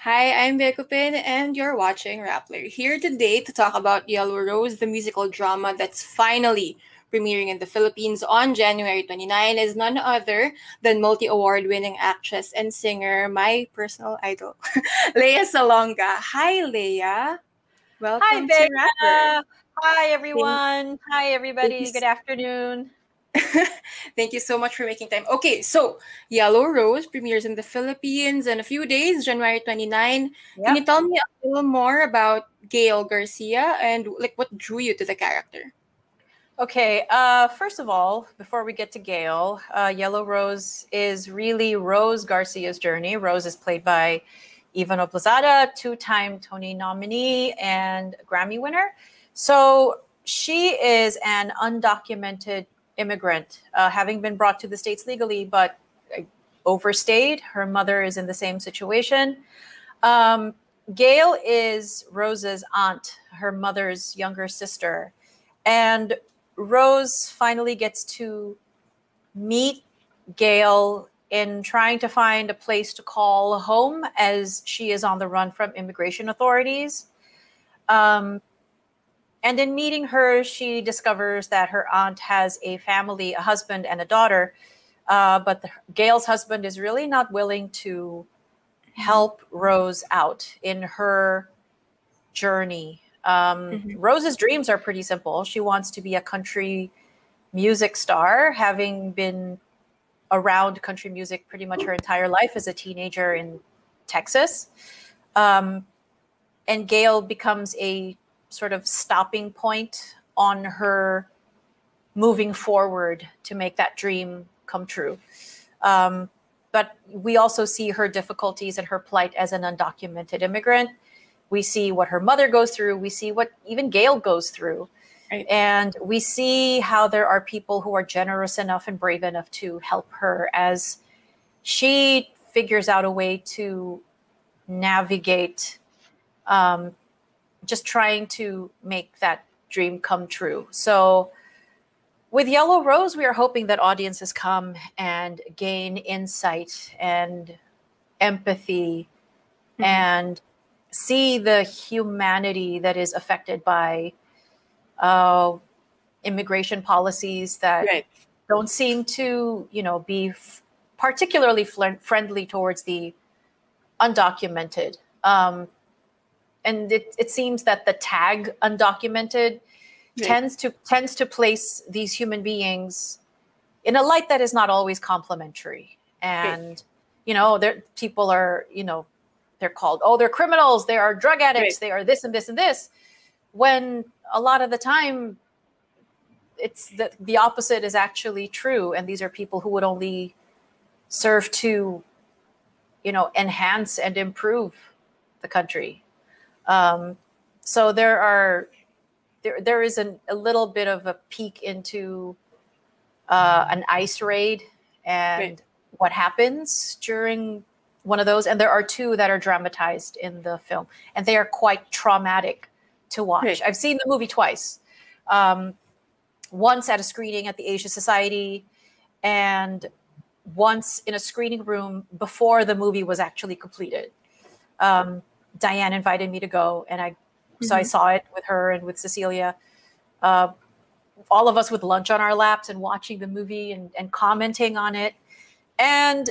Hi, I'm Bekupin, and you're watching Rappler. Here today to talk about Yellow Rose, the musical drama that's finally premiering in the Philippines on January 29, is none other than multi-award winning actress and singer, my personal idol, Lea Salonga. Hi, Lea. Hi, Welcome to Rappler. Becca. Hi, Thank, everyone. Hi, thank you everybody. Good afternoon. Thank you so much for making time. Okay, so Yellow Rose premieres in the Philippines in a few days, January 29. Can you Yep. tell me a little more about Gail Garcia and like what drew you to the character? Okay. First of all, before we get to Gail, Yellow Rose is really Rose Garcia's journey. Rose is played by Ivano Plazada, two-time Tony nominee and Grammy winner. So she is an undocumented immigrant, having been brought to the States legally, but overstayed. Her mother is in the same situation. Um, Gail is Rose's aunt, her mother's younger sister. And Rose finally gets to meet Gail in trying to find a place to call home as she is on the run from immigration authorities. Um, and in meeting her, she discovers that her aunt has a family, a husband, and a daughter. But Gail's husband is really not willing to help Rose out in her journey. Mm-hmm. Rose's dreams are pretty simple. She wants to be a country music star, having been around country music pretty much her entire life as a teenager in Texas. Um, and Gail becomes a sort of stopping point on her moving forward to make that dream come true. But we also see her difficulties and her plight as an undocumented immigrant. We see what her mother goes through. We see what even Gail goes through. Right. And we see how there are people who are generous enough and brave enough to help her as she figures out a way to navigate just trying to make that dream come true. So with Yellow Rose, we are hoping that audiences come and gain insight and empathy and see the humanity that is affected by immigration policies that Right. don't seem to, be particularly friendly towards the undocumented. And it seems that the tag undocumented Right. tends to place these human beings in a light that is not always complimentary. And people are, they're called, oh, they're criminals, they are drug addicts, Right. they are this and this and this. When a lot of the time, it's the opposite is actually true, and these are people who would only serve to, enhance and improve the country. So there is a little bit of a peek into an ICE raid and Right. what happens during one of those. And there are two that are dramatized in the film, and they are quite traumatic to watch. Right. I've seen the movie twice. Once at a screening at the Asia Society, and once in a screening room before the movie was actually completed. Diane invited me to go, and I saw it with her and with Cecilia. All of us with lunch on our laps and watching the movie and commenting on it. And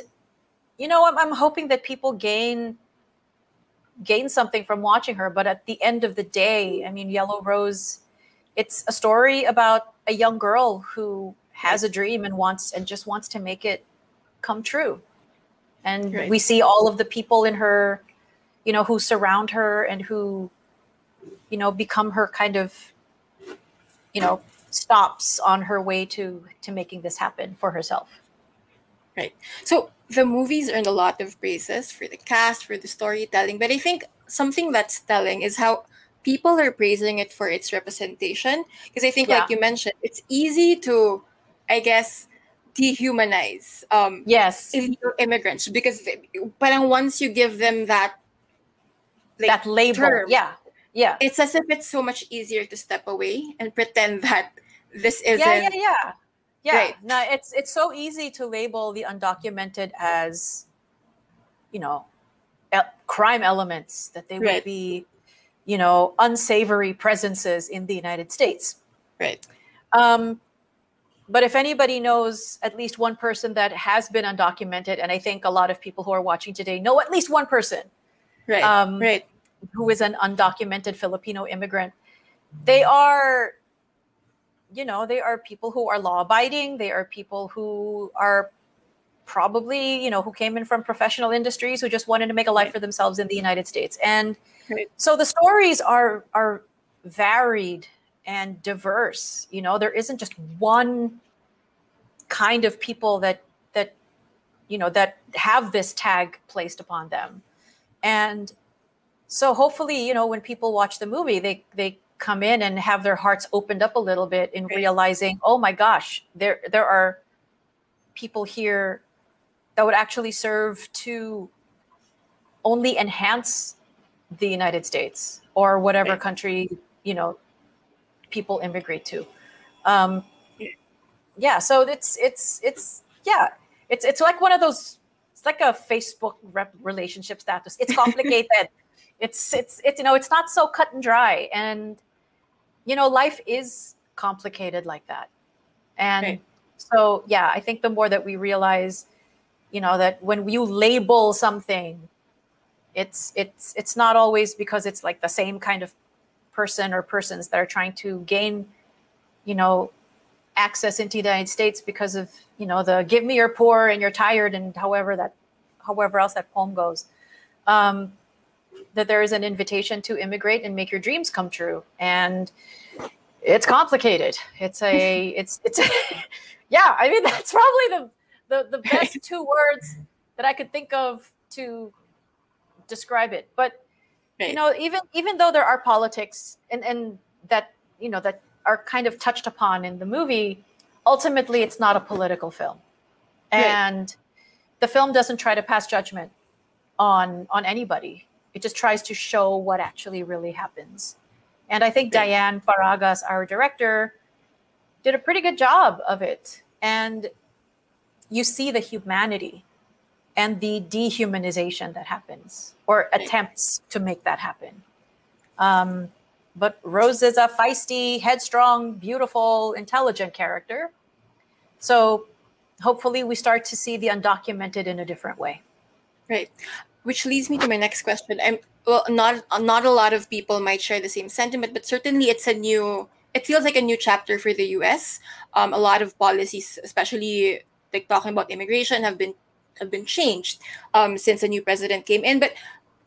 I'm hoping that people gain something from watching her. But at the end of the day, I mean, Yellow Rose, it's a story about a young girl who has a dream and just wants to make it come true. And Right. we see all of the people in her, who surround her and who, become her kind of, stops on her way to making this happen for herself. Right. So the movies earned a lot of praises for the cast, for the storytelling, but I think something that's telling is how people are praising it for its representation. Because I think, Yeah. like you mentioned, it's easy to, I guess, dehumanize Yes. illegal immigrants because parang once you give them that like That label. term, Yeah. Yeah. it's as if it's so much easier to step away and pretend that this Yeah. isn't Yeah. right. No, it's so easy to label the undocumented as, crime elements, that they would Right. be, unsavory presences in the United States. Right. But if anybody knows at least one person that has been undocumented, and I think a lot of people who are watching today know at least one person Right. Right. who is an undocumented Filipino immigrant, they are, they are people who are law abiding. They are people who are probably, who came in from professional industries who just wanted to make a life Right. for themselves in the United States. And Right. so the stories are varied and diverse. There isn't just one kind of people that have this tag placed upon them. And so hopefully, when people watch the movie, they come in and have their hearts opened up a little bit in Right. realizing, oh my gosh, there are people here that would actually serve to only enhance the United States or whatever Right. country, people immigrate to. Um, yeah, so it's like one of those. It's like a Facebook relationship status. It's complicated. It's not so cut and dry, and life is complicated like that. And Right. so yeah, I think the more that we realize, that when you label something, it's not always because it's like the same kind of person or persons that are trying to gain, access into the United States because of, the give me you're poor and you're tired and however else that poem goes. That there is an invitation to immigrate and make your dreams come true. And it's complicated. It's yeah, I mean, that's probably the best two words that I could think of to describe it. But Right. even though there are politics and that that are kind of touched upon in the movie, ultimately it's not a political film, Right. and the film doesn't try to pass judgment on anybody. It just tries to show what actually really happens. And I think Right. Diane Paragas, our director, did a pretty good job of it. And you see the humanity and the dehumanization that happens or Right. attempts to make that happen. But Rose is a feisty, headstrong, beautiful, intelligent character. So hopefully we start to see the undocumented in a different way. Right. Which leads me to my next question. Not a lot of people might share the same sentiment, but certainly it feels like a new chapter for the US. A lot of policies, especially like talking about immigration, have been changed since a new president came in. But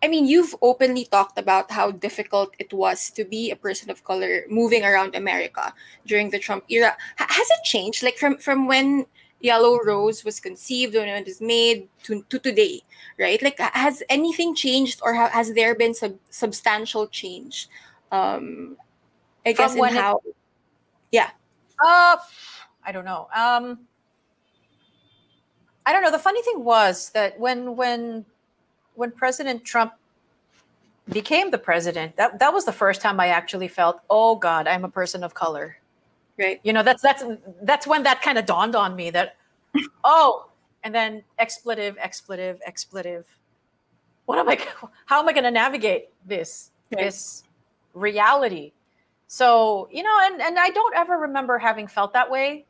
I mean, you've openly talked about how difficult it was to be a person of color moving around America during the Trump era. Has it changed, like from when Yellow Rose was conceived, when it was made, to today, right? Like, has anything changed, or has there been substantial change? Um, I guess From in when it, how, yeah, I don't know. I don't know. The funny thing was that when President Trump became the president, that was the first time I actually felt, oh God, I'm a person of color. right, That's when that kind of dawned on me that, oh, and then expletive. What am I? How am I going to navigate this right, this reality? So and I don't ever remember having felt that way.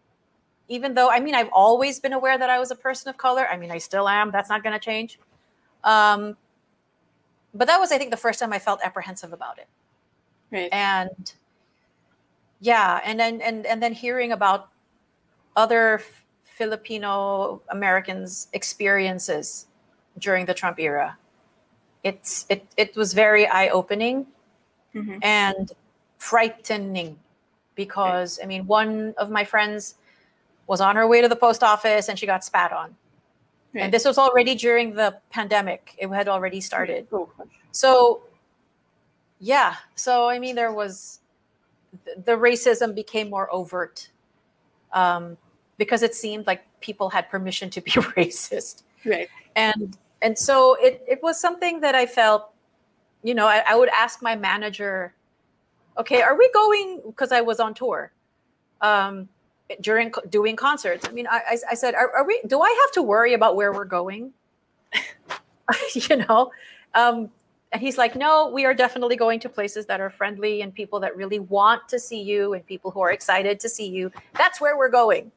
Even though, I mean, I've always been aware that I was a person of color. I mean, I still am. That's not going to change. But that was, I think, the first time I felt apprehensive about it. right, And yeah, and then hearing about other Filipino Americans' experiences during the Trump era, it was very eye-opening mm-hmm, and frightening because, I mean, one of my friends was on her way to the post office and she got spat on. right. And this was already during the pandemic. It had already started. Oh, gosh. So, yeah. So, I mean, the racism became more overt because it seemed like people had permission to be racist. Right, And so it was something that I felt, I would ask my manager, okay, are we going, because I was on tour during doing concerts. I mean, I said, are we, do I have to worry about where we're going? you know? And he's like, no, we are definitely going to places that are friendly and people that really want to see you and people who are excited to see you. That's where we're going.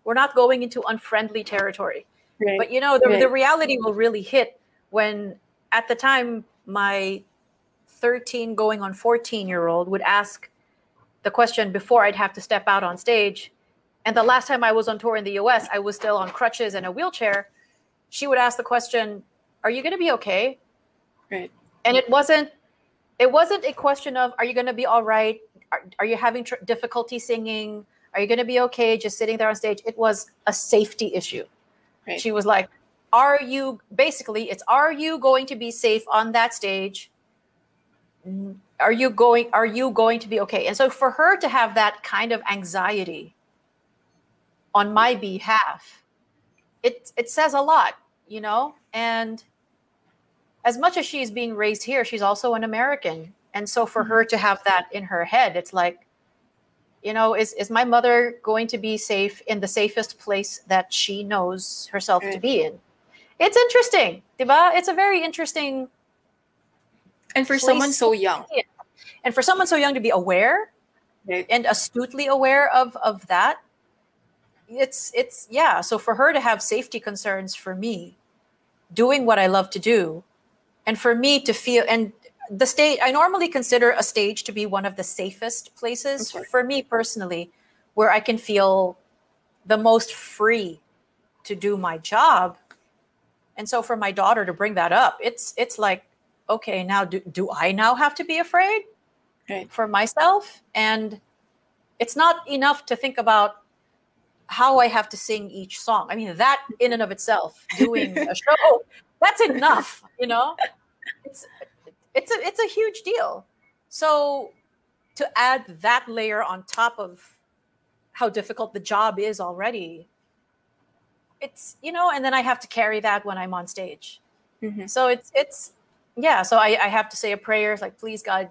We're not going into unfriendly territory. Right. But, you know, the Right. reality will really hit when, at the time, my 13 going on 14-year-old would ask the question before I'd have to step out on stage. And the last time I was on tour in the US, I was still on crutches and a wheelchair. She would ask the question, are you going to be okay? Right. And it wasn't a question of, are you going to be all right? Are you having difficulty singing? Are you going to be okay just sitting there on stage? It was a safety issue. Right. She was like, are you going to be safe on that stage? Are you going to be okay? And so for her to have that kind of anxiety on my behalf, it says a lot, you know? And as much as she's being raised here, she's also an American. And so for her to have that in her head, it's like, you know, is my mother going to be safe in the safest place that she knows herself to be in? It's interesting, diba? It's a very interesting. And for someone so young. And for someone so young to be aware and astutely aware of that, it's yeah. So for her to have safety concerns for me, doing what I love to do, and for me to feel, and the stage, I normally consider a stage to be one of the safest places for me personally, where I can feel the most free to do my job. And so for my daughter to bring that up, it's like, okay, now do I now have to be afraid for myself? And it's not enough to think about how I have to sing each song. I mean, that in and of itself, doing a show, that's enough, you know? It's a huge deal. So to add that layer on top of how difficult the job is already, it's, you know, and then I have to carry that when I'm on stage. So it's yeah. So I have to say a prayer, like, please God,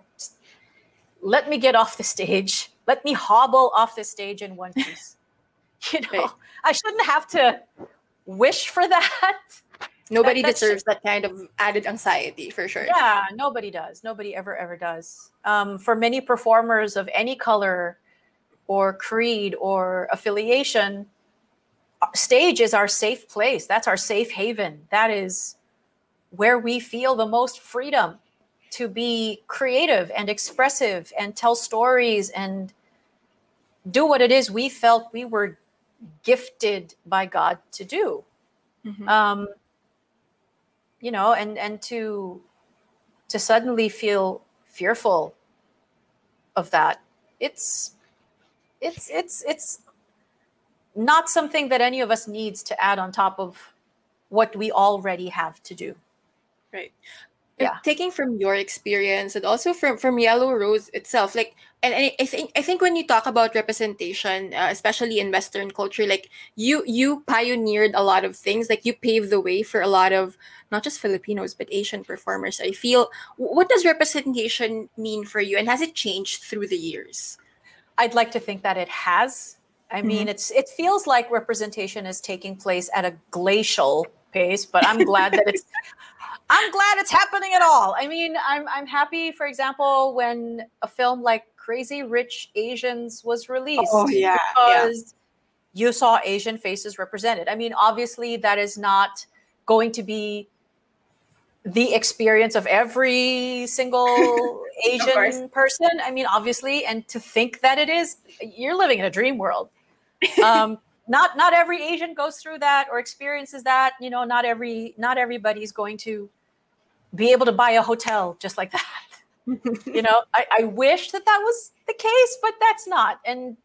let me get off the stage. Let me hobble off the stage in one piece. You know, I shouldn't have to wish for that. Nobody deserves that kind of added anxiety, for sure. Yeah, nobody does. Nobody ever does. For many performers of any color or creed or affiliation, stage is our safe place. That's our safe haven. That is where we feel the most freedom to be creative and expressive and tell stories and do what it is we felt we were gifted by God to do. You know, and to suddenly feel fearful of that, it's not something that any of us needs to add on top of what we already have to do. Right. Yeah. Taking from your experience and also from Yellow Rose itself, like, and I think when you talk about representation, especially in Western culture, like you pioneered a lot of things, like you paved the way for a lot of not just Filipinos but Asian performers. I feel, what does representation mean for you, and has it changed through the years? I'd like to think that it has. I mean, it feels like representation is taking place at a glacial pace, but I'm glad that it's happening at all. I mean, I'm happy, for example, when a film like Crazy Rich Asians was released. Oh, yeah. Because you saw Asian faces represented. I mean, obviously that is not going to be the experience of every single Asian person. I mean, obviously, and to think that it is, you're living in a dream world. Not every Asian goes through that or experiences that. You know, not everybody's going to be able to buy a hotel just like that. You know, I wish that was the case, but that's not. And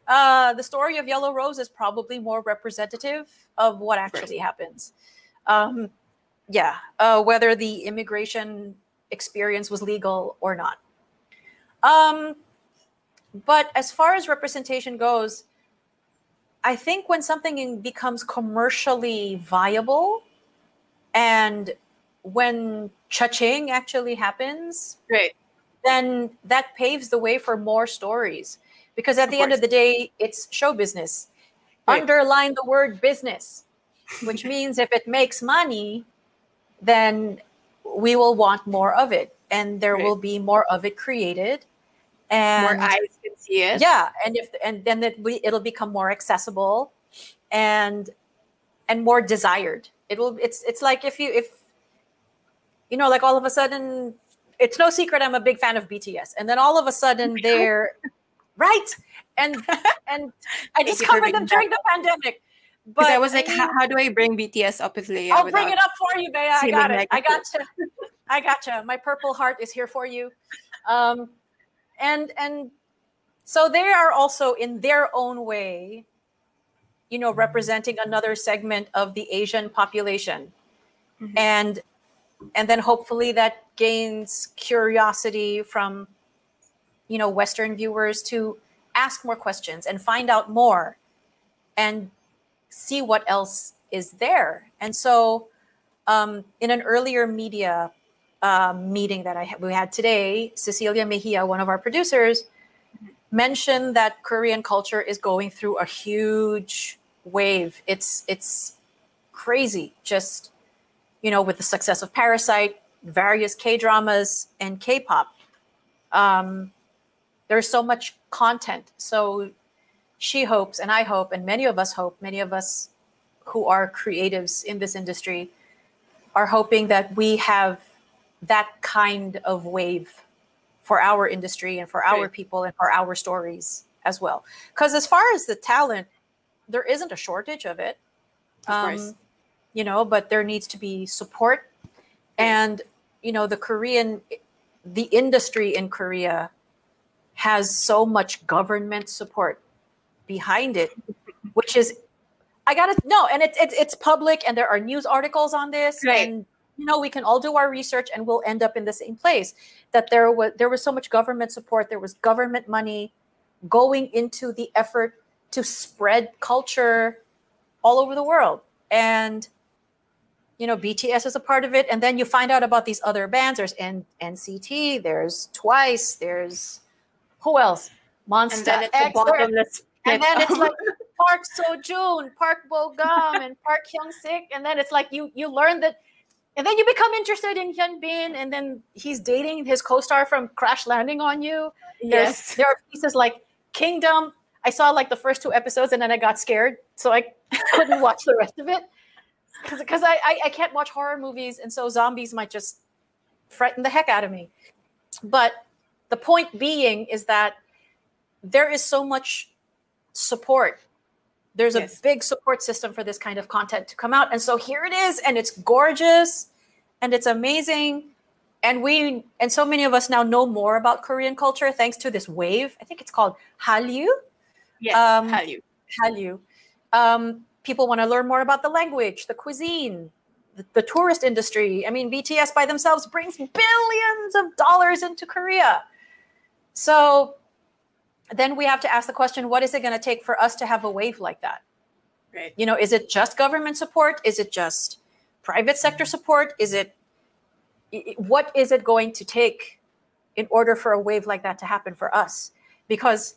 the story of Yellow Rose is probably more representative of what actually happens. Whether the immigration experience was legal or not. But as far as representation goes, I think when something becomes commercially viable and when cha-ching actually happens, then that paves the way for more stories. Because at the end of the day, it's show business. Underline the word business, which means if it makes money, then we will want more of it, and there Right. will be more of it created. More And eyes can see it. yeah, and then it'll become more accessible and more desired. It's like if like all of a sudden, it's no secret I'm a big fan of BTS, and then all of a sudden they're right, and I Thank you for discovered them bringing that during the pandemic. because I But was I like, mean, how do I bring BTS up with Leia I'll bring without it up for you, Bea. I got seeming it. I negative? gotcha. I gotcha. My purple heart is here for you. Um, and so they are also in their own way, representing another segment of the Asian population. Mhm. And then hopefully that gains curiosity from, Western viewers to ask more questions and find out more and see what else is there. And so in an earlier media meeting that we had today, Cecilia Mejia, one of our producers, mentioned that Korean culture is going through a huge wave. It's crazy, just with the success of Parasite, various K dramas, and K-pop. There's so much content. So she hopes, and I hope, and many of us hope, many of us who are creatives in this industry are hoping that we have that kind of wave for our industry and for our Right. people and for our stories as well. Because as far as the talent, there isn't a shortage of it, Of course. but there needs to be support. Right. And, the industry in Korea has so much government support behind it, which is, I gotta no, and it's public, and there are news articles on this, Right. and we can all do our research, and we'll end up in the same place. That there was so much government support, there was government money going into the effort to spread culture all over the world, and BTS is a part of it, and then you find out about these other bands. There's NCT, there's Twice, there's who else? And Monster then it's a X, bottomless and pit then it's of like Park Seo-joon, Park Bo-gum, and Park Hyung-sik, and then it's like you learn that, and then you become interested in Hyun Bin, and then he's dating his co-star from Crash Landing on You. yes. There are pieces like Kingdom. I saw like the first 2 episodes, and then I got scared, so I couldn't watch the rest of it because I can't watch horror movies, and so zombies might just frighten the heck out of me. But the point being is that there is so much support. There's a Yes. big support system for this kind of content to come out. And so here it is, and it's gorgeous and it's amazing. And so many of us now know more about Korean culture thanks to this wave. I think it's called Hallyu. Yes. Hallyu. Hallyu. People want to learn more about the language, the cuisine, the tourist industry. I mean, BTS by themselves brings billions of dollars into Korea. So then we have to ask the question, what is it going to take for us to have a wave like that? Right. Is it just government support? Is it just private sector support? What is it going to take in order for a wave like that to happen for us? Because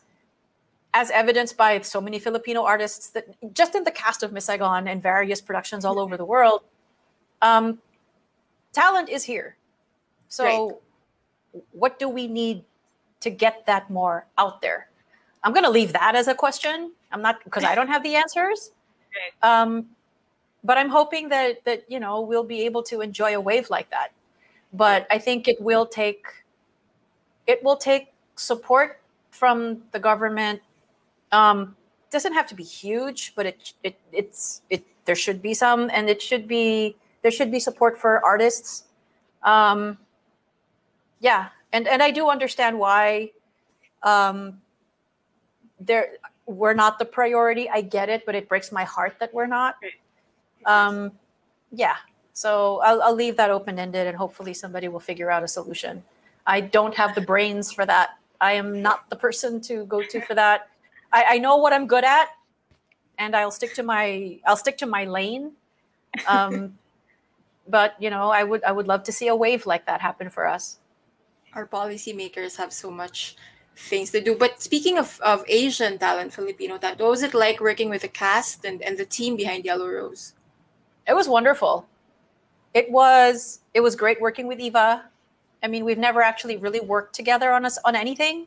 as evidenced by so many Filipino artists that just in the cast of Miss Saigon and various productions all over the world, talent is here. So what do we need to get that more out there? I'm going to leave that as a question. I'm not, because I don't have the answers. But I'm hoping that we'll be able to enjoy a wave like that. But I think it will take support from the government. Doesn't have to be huge, but there should be some, and there should be support for artists. Yeah, and I do understand why we're not the priority. I get it, but it breaks my heart that we're not. Yeah, so I'll leave that open-ended, and hopefully somebody will figure out a solution. I don't have the brains for that. I am not the person to go to for that. I know what I'm good at, and I'll stick to my lane. But I would love to see a wave like that happen for us. Our policymakers have so much things to do. But speaking of Asian talent, Filipino talent, what was it like working with the cast and the team behind Yellow Rose? It was wonderful. It was great working with Eva. I mean, we've never actually really worked together on anything.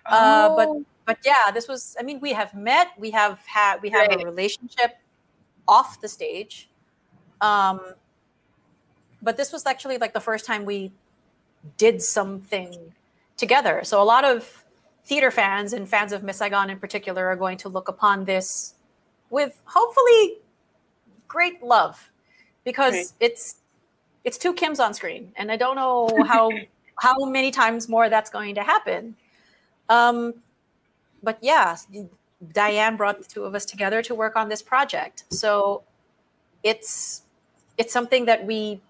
Oh, But yeah, this was. I mean, we have met. We have a right. relationship off the stage. Um, but this was actually like the first time we did something together. So a lot of theater fans and fans of Miss Saigon in particular are going to look upon this with hopefully great love, Right. because it's two Kims on screen, and I don't know how many times more that's going to happen. Um, but yeah, Diane brought the two of us together to work on this project. So it's something that we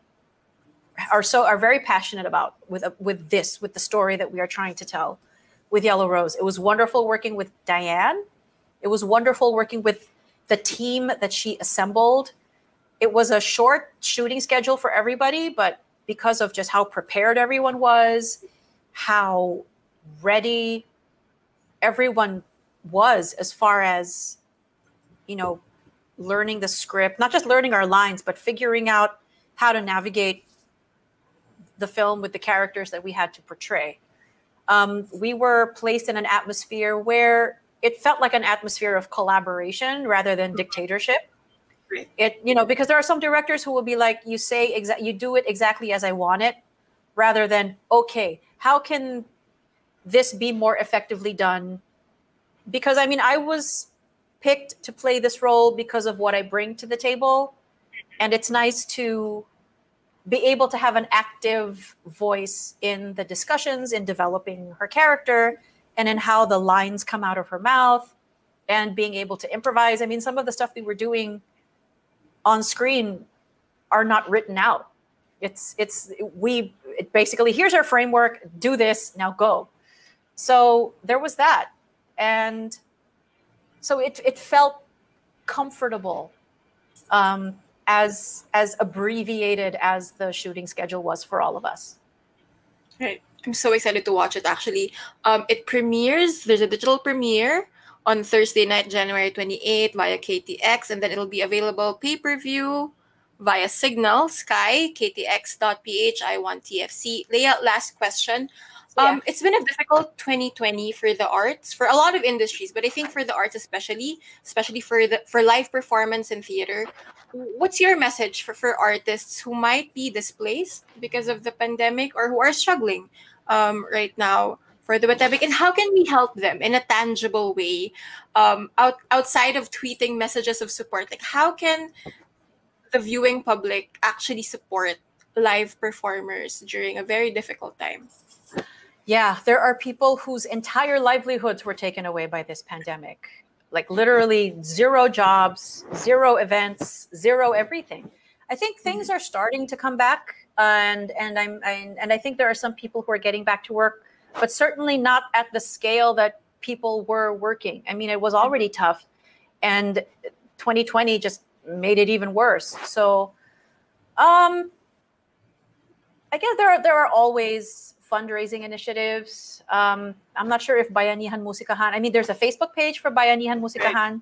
are very passionate about with the story that we are trying to tell with Yellow Rose. It was wonderful working with Diane. It was wonderful working with the team that she assembled. It was a short shooting schedule for everybody, but because of just how prepared everyone was, how ready everyone was as far as, you know, learning the script, not just learning our lines, but figuring out how to navigate the film with the characters that we had to portray. We were placed in an atmosphere where it felt like an atmosphere of collaboration rather than dictatorship. Right. Because there are some directors who will be like, you do it exactly as I want it, rather than, okay, how can this be more effectively done? Because I mean, I was picked to play this role because of what I bring to the table. And it's nice to be able to have an active voice in the discussions, in developing her character, and in how the lines come out of her mouth, and being able to improvise. I mean, some of the stuff we were doing on screen are not written out. It basically, here's our framework, do this, now go. So there was that. And so it felt comfortable, as abbreviated as the shooting schedule was for all of us. Right. I'm so excited to watch it actually. It premieres, there's a digital premiere on Thursday night, January 28th via KTX, and then it'll be available pay-per-view via Signal, Sky, ktx.ph, I want TFC. Lea, last question. Yeah. It's been a difficult 2020 for the arts, for a lot of industries, but I think for the arts especially for live performance and theater. What's your message for artists who might be displaced because of the pandemic or who are struggling right now for the pandemic, and how can we help them in a tangible way, outside of tweeting messages of support? Like, how can the viewing public actually support live performers during a very difficult time? Yeah, there are people whose entire livelihoods were taken away by this pandemic. Like literally zero jobs, zero events, zero everything. I think things are starting to come back, and I think there are some people who are getting back to work, but certainly not at the scale that people were working. I mean, it was already tough, and 2020 just made it even worse. So, I guess there are always fundraising initiatives. I'm not sure if Bayanihan Musikahan. I mean, there's a Facebook page for Bayanihan Musikahan,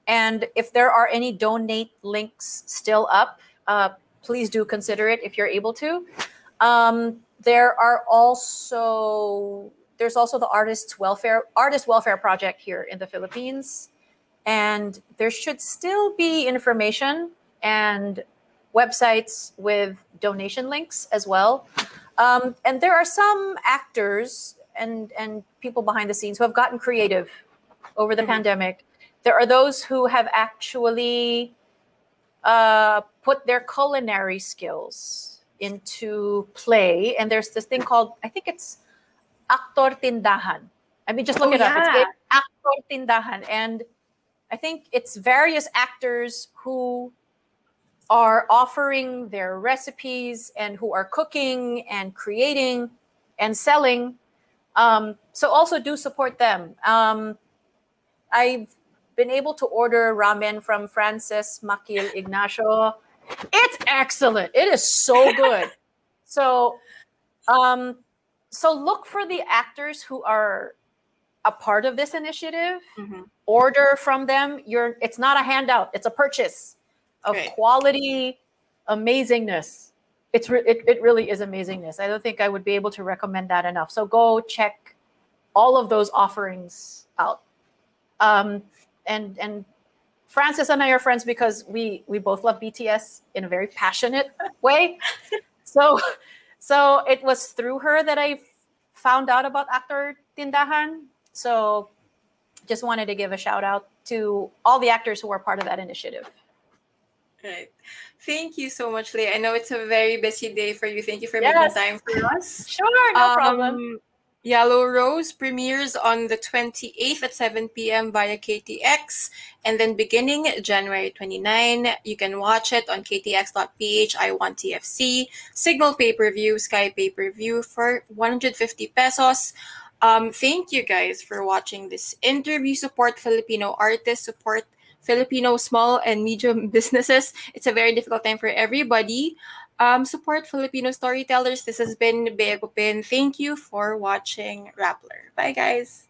and if there are any donate links still up, please do consider it if you're able to. There's also the artist welfare project here in the Philippines, and there should still be information and websites with donation links as well. And there are some actors and people behind the scenes who have gotten creative over the pandemic. There are those who have actually put their culinary skills into play. And there's this thing called, I think it's Actor Tindahan. I mean, just look it up. Yeah. It's Actor Tindahan. And I think it's various actors who are offering their recipes and who are cooking and creating and selling. So also do support them. I've been able to order ramen from Francis Makil Ignacio. It's excellent. It is so good. So, so look for the actors who are a part of this initiative. Order from them. It's not a handout. It's a purchase of quality amazingness. It really is amazingness. I don't think I would be able to recommend that enough. So go check all of those offerings out. And Francis and I are friends because we both love BTS in a very passionate way. So it was through her that I found out about Actor Tindahan. So just wanted to give a shout out to all the actors who are part of that initiative. Right. Thank you so much, Lea. I know it's a very busy day for you. Thank you for making time for us. Sure, no problem. Yellow Rose premieres on the 28th at 7 p.m. via KTX. And then beginning January 29, you can watch it on ktx.ph, I Want TFC, Signal Pay-Per-View, Sky Pay-Per-View for 150 pesos. Thank you guys for watching this interview. Support Filipino artists, support Filipino small and medium businesses. It's a very difficult time for everybody. Support Filipino storytellers. This has been Bea Pupin. Thank you for watching Rappler. Bye, guys.